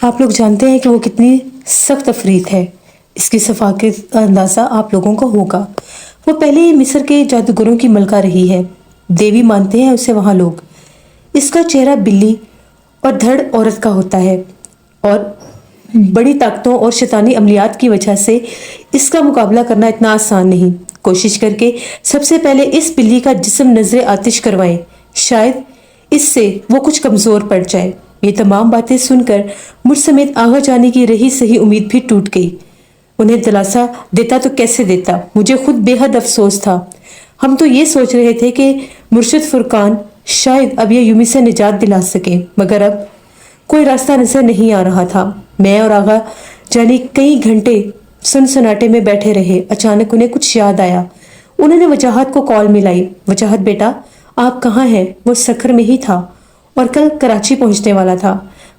आप लोग जानते हैं कि वो कितनी सख्त अफरीत है। इसकी सफाकत का अंदाज़ा आप लोगों को होगा। वो पहले ही मिस्र के जादूगरों की मलका रही है। देवी मानते हैं उसे वहाँ लोग। इसका चेहरा बिल्ली और धड़ औरत का होता है और बड़ी ताकतों और शैतानी अमलियात की वजह से इसका मुकाबला करना इतना आसान नहीं। कोशिश करके सबसे पहले इस बिल्ली का जिस्म नजर आतिश करवाएं। शायद इससे वो कुछ कमजोर पड़ जाए। ये तमाम बातें सुनकर मुझ समेत आगा जाने की रही सही उम्मीद भी टूट गई। उन्हें दिलासा देता तो कैसे देता, मुझे खुद बेहद अफसोस था। हम तो ये सोच रहे थे कि मुर्शिद फुरकान शायद अब ये यूमी से निजात दिला सके, मगर अब कोई रास्ता नजर नहीं आ रहा था। मैं और आगा जानी कई घंटे सनसनाटे में बैठे रहे। अचानक उन्हें कुछ याद आया। उन्होंने वजाहत को कॉल मिलाई। वजाहत बेटा, आप कहाँ हैं? वो सखर में ही था और कल कराची पहुंचने वाला था।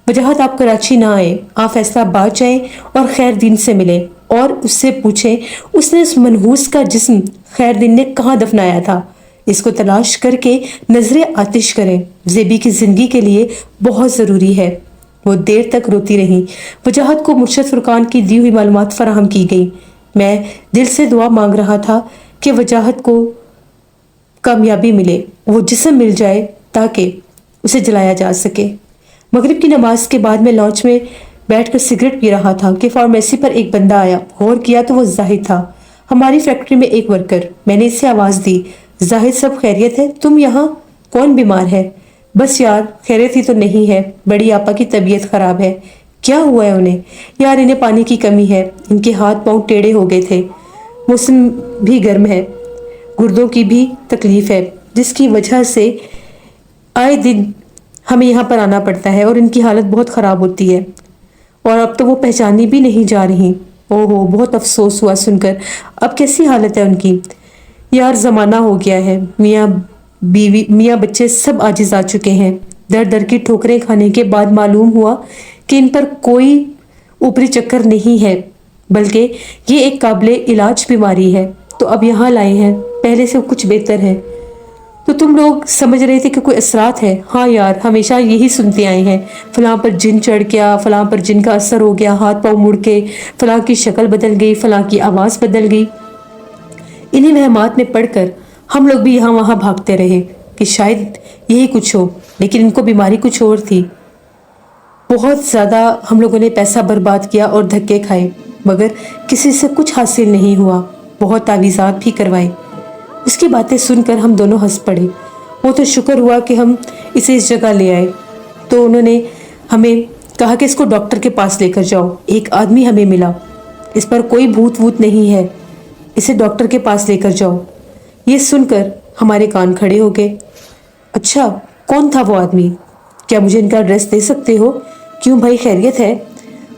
वजाहत, आप कराची ना आए, आप फैसलाबाद जाएं और खैरदीन से मिले और उससे पूछें उसने उस मनहूस का जिस्म खैरदीन ने कहाँ दफनाया था। इसको तलाश करके नजरे आतिश करें। जेबी की जिंदगी के लिए बहुत जरूरी है। वो देर तक रोती रही। वजाहत को मुर्शद फुरकान की दी हुई मालूमात फराहम की गई। मैं दिल से दुआ मांग रहा था कि वजाहत को कामयाबी मिले, वो जिस्म मिल जाए ताकि उसे जलाया जा सके। मगरिब की नमाज के बाद मैं लॉन्च में बैठकर सिगरेट पी रहा था कि फार्मेसी पर एक बंदा आया। गौर किया तो वो जाहिद था, हमारी फैक्ट्री में एक वर्कर। मैंने इससे आवाज़ दी, जाहिद सब खैरियत है? तुम यहाँ? कौन बीमार है? बस यार, खैरियत ही तो नहीं है, बड़ी आपा की तबीयत खराब है। क्या हुआ है उन्हें? यार इन्हें पानी की कमी है, इनके हाथ पांव टेढ़े हो गए थे। मौसम भी गर्म है, गुर्दों की भी तकलीफ है, जिसकी वजह से आए दिन हमें यहाँ पर आना पड़ता है और इनकी हालत बहुत ख़राब होती है और अब तो वो पहचानी भी नहीं जा रही। ओहो, बहुत अफसोस हुआ सुनकर। अब कैसी हालत है उनकी? यार ज़माना हो गया है, मियाँ बीवी मियाँ बच्चे सब आजिज आ चुके हैं। दर दर की ठोकरें खाने के बाद मालूम हुआ कि इन पर कोई ऊपरी चक्कर नहीं है, बल्कि ये एक काबिल इलाज बीमारी है। तो अब यहाँ लाए हैं, पहले से कुछ बेहतर है। तो तुम लोग समझ रहे थे कि कोई असरात है? हाँ यार, हमेशा यही सुनते आए हैं, फलां पर जिन चढ़ गया, फलां पर जिन का असर हो गया, हाथ पाँव मुड़ के, फलां की शक्ल बदल गई, फलां की आवाज़ बदल गई। इन्हीं वहमात में पढ़कर हम लोग भी यहाँ वहाँ भागते रहे कि शायद यही कुछ हो, लेकिन इनको बीमारी कुछ और थी। बहुत ज़्यादा हम लोगों ने पैसा बर्बाद किया और धक्के खाए, मगर किसी से कुछ हासिल नहीं हुआ। बहुत तावीज़ात भी करवाए। उसकी बातें सुनकर हम दोनों हंस पड़े। वो तो शुक्र हुआ कि हम इसे इस जगह ले आए। तो उन्होंने हमें कहा कि इसको डॉक्टर के पास लेकर जाओ। एक आदमी हमें मिला, इस पर कोई भूत वूत नहीं है, इसे डॉक्टर के पास लेकर जाओ। ये सुनकर हमारे कान खड़े हो गए। अच्छा, कौन था वो आदमी? क्या मुझे इनका एड्रेस दे सकते हो? क्यों भाई, खैरियत है?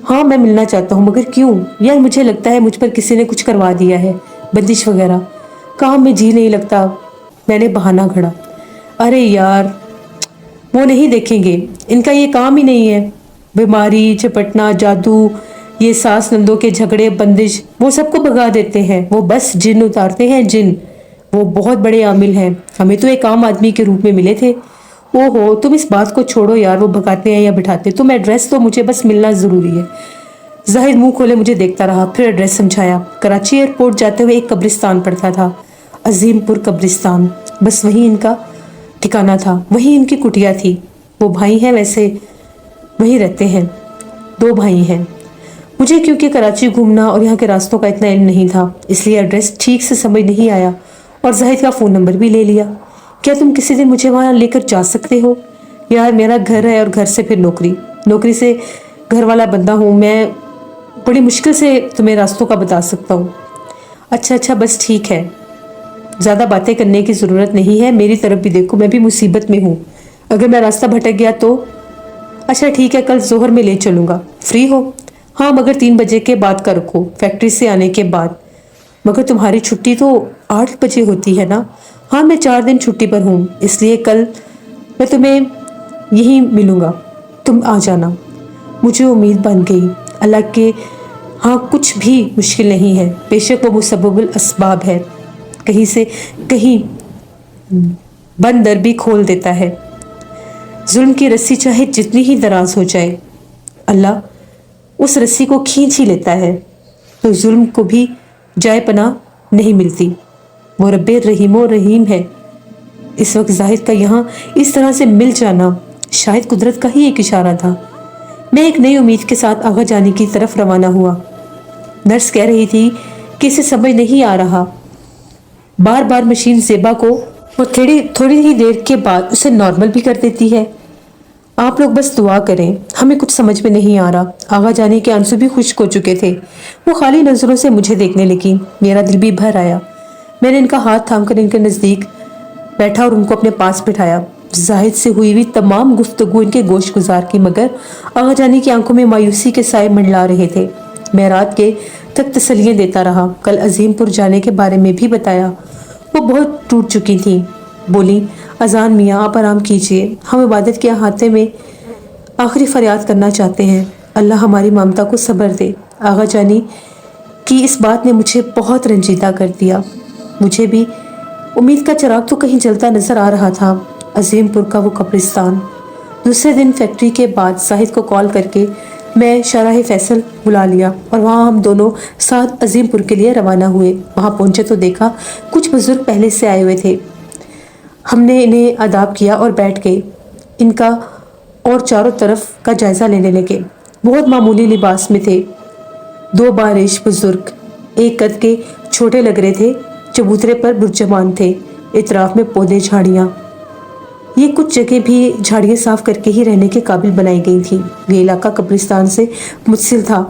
हाँ, मैं मिलना चाहता हूँ, मगर क्यों? यार मुझे लगता है मुझ पर किसी ने कुछ करवा दिया है, बंदिश वगैरह। काम में जी नहीं लगता। मैंने बहाना घड़ा। अरे यार, वो नहीं देखेंगे, इनका ये काम ही नहीं है। बीमारी, झपटना, जादू, ये सास नंदों के झगड़े, बंदिश, वो सबको भगा देते हैं। वो बस जिन उतारते हैं, जिन। वो बहुत बड़े आमिल हैं। हमें तो एक आम आदमी के रूप में मिले थे। ओहो, तुम इस बात को छोड़ो यार, वो भगाते हैं या बिठाते, तुम एड्रेस तो मुझे बस मिलना ज़रूरी है। जाहिद मुंह खोले मुझे देखता रहा, फिर एड्रेस समझाया। कराची एयरपोर्ट जाते हुए एक कब्रिस्तान पड़ता था, अजीमपुर कब्रिस्तान। बस वहीं इनका ठिकाना था, वहीं इनकी कुटिया थी। वो भाई हैं, वैसे वहीं रहते हैं। 2 भाई हैं। मुझे क्योंकि कराची घूमना और यहाँ के रास्तों का इतना इल्म नहीं था, इसलिए एड्रेस ठीक से समझ नहीं आया और जाहिद का फ़ोन नंबर भी ले लिया। क्या तुम किसी दिन मुझे वहाँ लेकर जा सकते हो? यार मेरा घर है और घर से फिर नौकरी, नौकरी से घर वाला बंदा हूँ मैं, बड़ी मुश्किल से तुम्हें रास्तों का बता सकता हूँ। अच्छा, बस ठीक है, ज़्यादा बातें करने की ज़रूरत नहीं है। मेरी तरफ भी देखो, मैं भी मुसीबत में हूँ। अगर मैं रास्ता भटक गया तो? अच्छा ठीक है, कल जोहर में ले चलूँगा। फ्री हो? हाँ, मगर 3 बजे के बाद का रखो, फैक्ट्री से आने के बाद। मगर तुम्हारी छुट्टी तो 8 बजे होती है ना? हाँ, मैं 4 दिन छुट्टी पर हूँ, इसलिए कल मैं तुम्हें यहीं मिलूँगा, तुम आ जाना। मुझे उम्मीद बन गई। अल्लाह के हाँ कुछ भी मुश्किल नहीं है, बेशक वो मुसब्बिबुल असबाब है, कहीं से कहीं बंद दर भी खोल देता है। जुल्म की रस्सी चाहे जितनी ही दराज हो जाए, अल्लाह उस रस्सी को खींच ही लेता है तो जुल्म को भी जाए पनाह नहीं मिलती। वो रब्बे रहीमो रहीम है। इस वक्त जाहिद का यहाँ इस तरह से मिल जाना शायद कुदरत का ही एक इशारा था। मैं एक नई उम्मीद के साथ आगा जाने की तरफ रवाना हुआ। नर्स कह रही थी कि इसे समझ नहीं आ रहा। बार बार मशीन ज़ेबा को वो थोड़ी ही देर के बाद उसे नॉर्मल भी कर देती है। आप लोग बस दुआ करें, हमें कुछ समझ में नहीं आ रहा। आगा जाने के आंसू भी खुश्क हो चुके थे। वो खाली नजरों से मुझे देखने लगी। मेरा दिल भी भर आया। मैंने इनका हाथ थामकर इनके नज़दीक बैठा और उनको अपने पास बिठाया। जाहिद से हुई तमाम गुफ्तगू इनके गोश गुजार की, मगर आगा जाने की आंखों में मायूसी के साए मंडला रहे थे। मैं रात के तक तसल्लियाँ देता रहा। कल अजीमपुर जाने के बारे में भी बताया। वो बहुत टूट चुकी थी। बोली, अजान मियाँ आप आराम कीजिए, हम इबादत के अहाते में आखिरी फरियाद करना चाहते हैं। अल्लाह हमारी ममता को सब्र दे। आगा जानी की इस बात ने मुझे बहुत रंजीदा कर दिया। मुझे भी उम्मीद का चिराग तो कहीं जलता नजर आ रहा था। अजीमपुर का वो कब्रिस्तान। दूसरे दिन फैक्ट्री के बाद जाहिद को कॉल करके मैं शराह फैसल बुला लिया और वहाँ हम दोनों साथ अजीमपुर के लिए रवाना हुए। वहाँ पहुँचे तो देखा कुछ बुजुर्ग पहले से आए हुए थे। हमने इन्हें आदाब किया और बैठ गए। इनका और चारों तरफ का जायज़ा लेने लगे। बहुत मामूली लिबास में थे। 2 बारिश बुजुर्ग, एक कद के छोटे लग रहे थे, चबूतरे पर बुर्जमान थे। इतराफ में पौधे झाड़ियाँ, ये कुछ जगह भी झाड़ियाँ साफ करके ही रहने के काबिल बनाई गई थी। ये इलाका कब्रिस्तान से मुत्सिल था।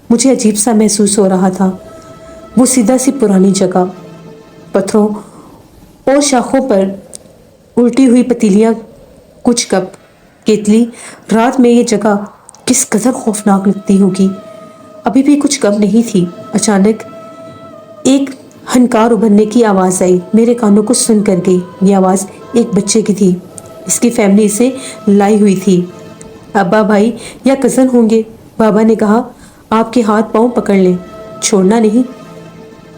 मुझे अजीब सा महसूस हो रहा था। वो सीधा सी पुरानी जगह, पत्थरों और शाखों पर उल्टी हुई पतीलियाँ, कुछ कप, केतली। रात में ये जगह किस कदर खौफनाक लगती होगी। अभी भी कुछ कम नहीं थी। अचानक एक हनकार उभरने की आवाज़ आई। मेरे कानों को सुन कर गई। ये आवाज़ एक बच्चे की थी। इसकी फैमिली इसे लाई हुई थी। अब्बा भाई या कज़न होंगे। बाबा ने कहा, आपके हाथ पांव पकड़ लें, छोड़ना नहीं।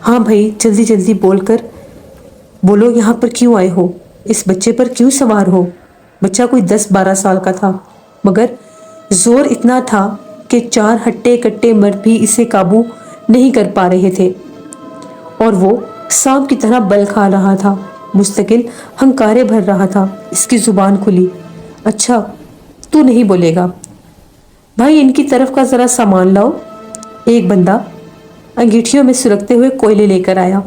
हाँ भाई, जल्दी जल्दी बोलो यहाँ पर क्यों आए हो, इस बच्चे पर क्यों सवार हो। बच्चा कोई 10-12 साल का था, मगर जोर इतना था कि 4 हट्टे कट्टे मर्द भी इसे काबू नहीं कर पा रहे थे। और वो सांप की तरह बल खा रहा था, मुस्तकिल हंकारे भर रहा था। इसकी जुबान खुली। अच्छा, तू नहीं बोलेगा? भाई इनकी तरफ का जरा सामान लाओ। एक बंदा अंगीठियों में सुलगते हुए कोयले लेकर आया।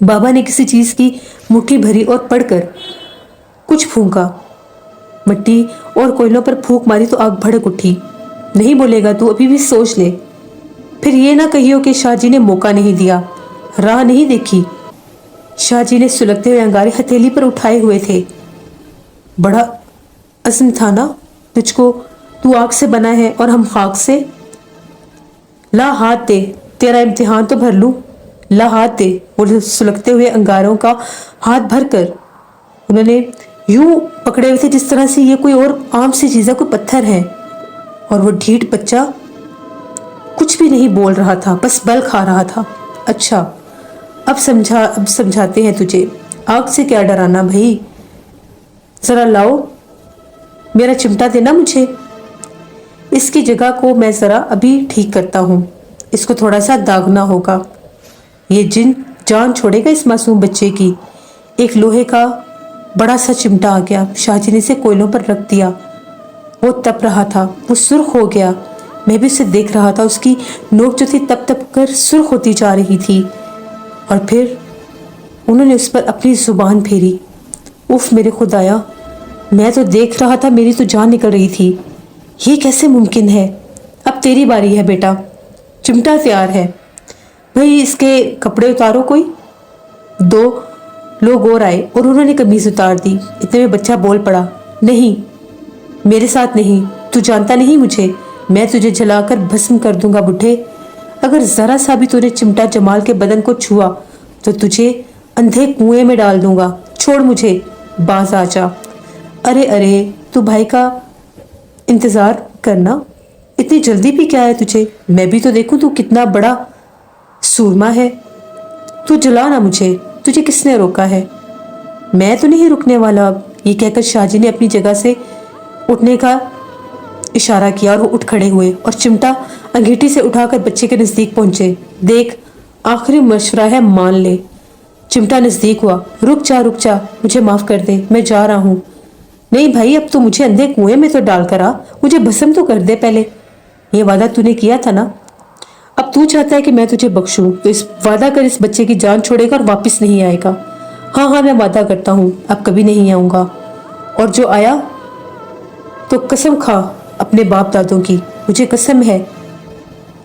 बाबा ने किसी चीज की मुट्ठी भरी और पड़कर कुछ फूंका। मिट्टी और कोयलों पर फूंक मारी तो आग भड़क उठी। नहीं बोलेगा तू? अभी भी सोच ले, फिर ये ना कहियो कि शाहजी ने मौका नहीं दिया, राह नहीं देखी। शाहजी ने सुलगते हुए अंगारे हथेली पर उठाए हुए थे। बड़ा अज़्म था ना तुझको, तू आग से बना है और हम खाक से। ला हाथ दे, तेरा इम्तिहान तो भर लूं। ला हाथ दे। और सुलगते हुए अंगारों का हाथ भर कर उन्होंने यूं पकड़े हुए थे जिस तरह से ये कोई और आम सी चीज़ है, कोई पत्थर है। और वो ढीठ बच्चा कुछ भी नहीं बोल रहा था, बस बल खा रहा था। अच्छा, अब समझाते हैं तुझे। आग से क्या डराना भाई, जरा लाओ मेरा चिमटा देना मुझे। इसकी जगह को मैं जरा अभी ठीक करता हूँ, इसको थोड़ा सा दागना होगा। ये जिन जान छोड़ेगा इस मासूम बच्चे की। एक लोहे का बड़ा सा चिमटा आ गया। शाहजी ने इसे कोयलों पर रख दिया। वो तप रहा था, वो सुर्ख हो गया। मैं भी उसे देख रहा था। उसकी नोक जो थी तप तप कर सुर्ख होती जा रही थी। और फिर उन्होंने उस पर अपनी जुबान फेरी। उफ मेरे खुदाया, मैं तो देख रहा था, मेरी तो जान निकल रही थी। ये कैसे मुमकिन है? अब तेरी बारी है बेटा, चिमटा तैयार है। भाई इसके कपड़े उतारो कोई। 2 लोग और आए और उन्होंने कमीज उतार दी। इतने में बच्चा बोल पड़ा, नहीं मेरे साथ नहीं, तू जानता नहीं मुझे, मैं तुझे जलाकर भस्म कर दूंगा बुढ़े। अगर जरा सा भी तूने चिमटा जमाल के बदन को छुआ तो तुझे अंधे कुएं में डाल दूंगा। छोड़ मुझे, बाज आ जा। अरे अरे, तू भाई का इंतजार करना, इतनी जल्दी भी क्या है तुझे? मैं भी तो देखूं तू कितना बड़ा सूरमा है। तू जला ना मुझे, तुझे किसने रोका है? मैं तो नहीं रुकने वाला अब। ये कहकर शाहजी ने अपनी जगह से उठने का इशारा किया और वो उठ खड़े हुए और चिमटा अंगीठी से उठाकर बच्चे के नजदीक पहुंचे। देख, आखिरी मशवरा है, मान ले। चिमटा नजदीक हुआ। रुक जा, मुझे माफ कर दे, मैं जा रहा हूँ। नहीं भाई, अब तो मुझे अंधे कुएं में तो डाल कर आ, मुझे भस्म तो कर दे पहले। ये वादा तूने किया था ना, अब तू चाहता है कि मैं तुझे बख्शूं, तो इस वादा कर इस बच्चे की जान छोड़ेगा और वापस नहीं आएगा। हाँ हाँ, मैं वादा करता हूँ, अब कभी नहीं आऊंगा। और जो आया तो कसम खा अपने बाप दादों की, मुझे कसम है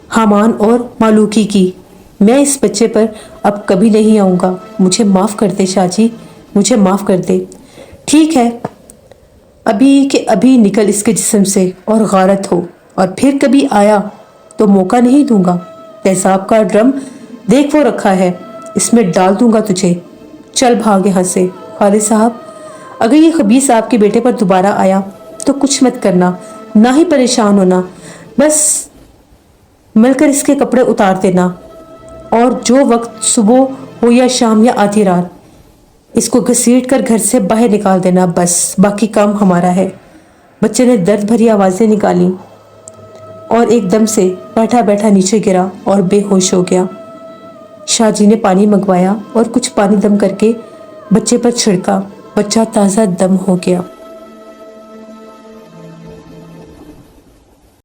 हामान और मालूकी की, मैं इस बच्चे पर अब कभी नहीं आऊंगा। मुझे माफ कर दे शाहजी, मुझे माफ कर दे। ठीक है, अभी के अभी निकल इसके जिस्म से और गारत हो, और फिर कभी आया तो मौका नहीं दूंगा। तेजाब का ड्रम देख वो रखा है, इसमें डाल दूंगा तुझे। चल भाग यहाँ से। खालिद साहब, अगर ये खबीस आपके बेटे पर दोबारा आया तो कुछ मत करना, ना ही परेशान होना, बस मिलकर इसके कपड़े उतार देना, और जो वक्त सुबह हो या शाम या आधी रात इसको घसीट कर घर से बाहर निकाल देना, बस बाकी काम हमारा है। बच्चे ने दर्द भरी आवाजें निकाली और एकदम से बैठा बैठा नीचे गिरा और बेहोश हो गया। शाहजी ने पानी मंगवाया और कुछ पानी दम करके बच्चे पर छिड़का। बच्चा ताज़ा दम हो गया।